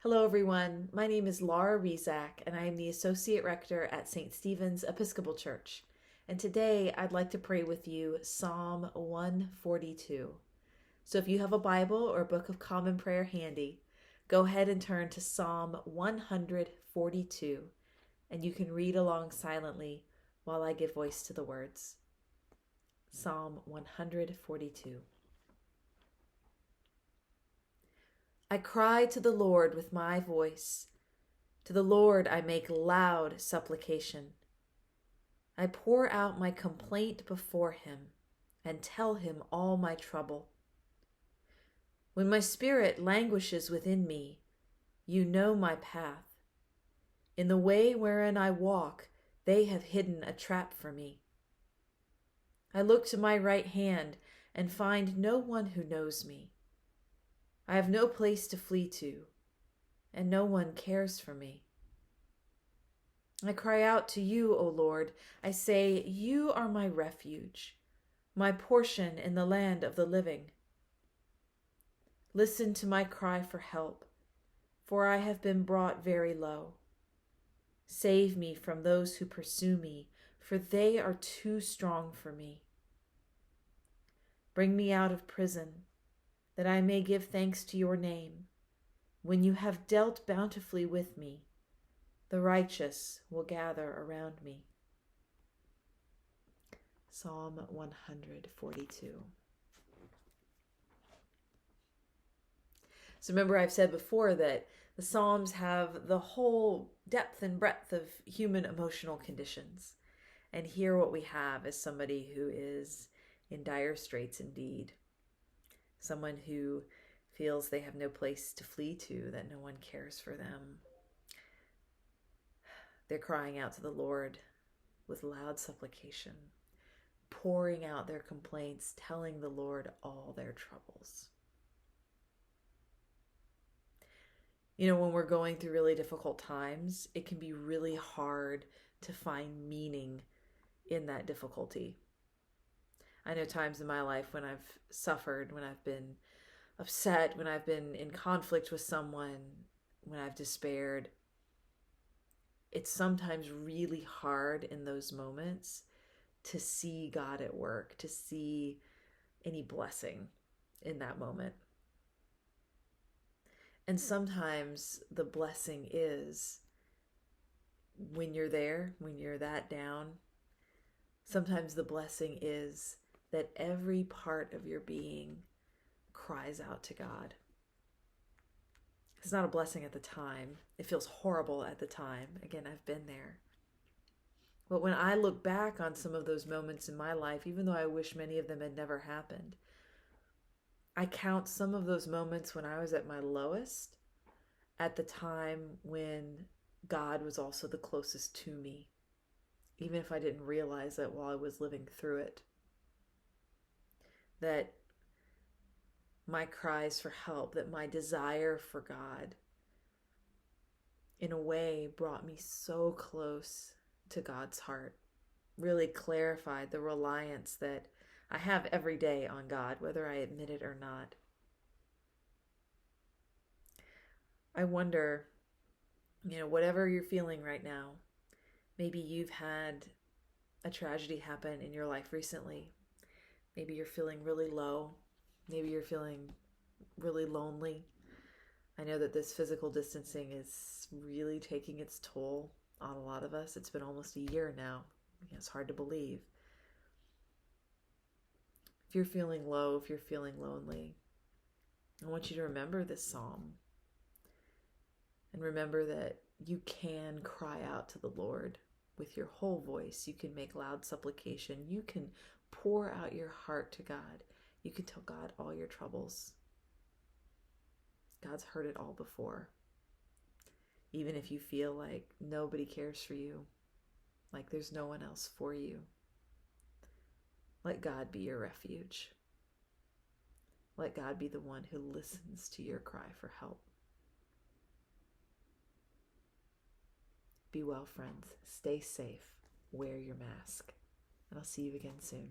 Hello, everyone. My name is Laura Rezac, and I am the Associate Rector at St. Stephen's Episcopal Church. And today I'd like to pray with you Psalm 142. So if you have a Bible or a Book of Common Prayer handy, go ahead and turn to Psalm 142, and you can read along silently while I give voice to the words. Psalm 142. I cry to the Lord with my voice. To the Lord I make loud supplication. I pour out my complaint before him and tell him all my trouble. When my spirit languishes within me, you know my path. In the way wherein I walk, they have hidden a trap for me. I look to my right hand and find no one who knows me. I have no place to flee to, and no one cares for me. I cry out to you, O Lord. I say, you are my refuge, my portion in the land of the living. Listen to my cry for help, for I have been brought very low. Save me from those who pursue me, for they are too strong for me. Bring me out of prison, that I may give thanks to your name. When you have dealt bountifully with me, the righteous will gather around me. Psalm 142. So remember, I've said before that the Psalms have the whole depth and breadth of human emotional conditions. And here what we have is somebody who is in dire straits indeed. Someone who feels they have no place to flee to, that no one cares for them. They're crying out to the Lord with loud supplication, pouring out their complaints, telling the Lord all their troubles. You know, when we're going through really difficult times, it can be really hard to find meaning in that difficulty. I know times in my life when I've suffered, when I've been upset, when I've been in conflict with someone, when I've despaired. It's sometimes really hard in those moments to see God at work, to see any blessing in that moment. And sometimes the blessing is when you're there, when you're that down, sometimes the blessing is that every part of your being cries out to God. It's not a blessing at the time. It feels horrible at the time. Again, I've been there. But when I look back on some of those moments in my life, even though I wish many of them had never happened, I count some of those moments when I was at my lowest at the time when God was also the closest to me, even if I didn't realize it while I was living through it. That my cries for help, that my desire for God, in a way, brought me so close to God's heart, really clarified the reliance that I have every day on God, whether I admit it or not. I wonder, whatever you're feeling right now, maybe you've had a tragedy happen in your life recently. Maybe you're feeling really low. Maybe you're feeling really lonely. I know that this physical distancing is really taking its toll on a lot of us. It's been almost a year now. It's hard to believe. If you're feeling low, if you're feeling lonely, I want you to remember this psalm. And remember that you can cry out to the Lord with your whole voice. You can make loud supplication. You can pour out your heart to God. You can tell God all your troubles. God's heard it all before. Even if you feel like nobody cares for you, like there's no one else for you, let God be your refuge. Let God be the one who listens to your cry for help. Be well, friends. Stay safe. Wear your mask. And I'll see you again soon.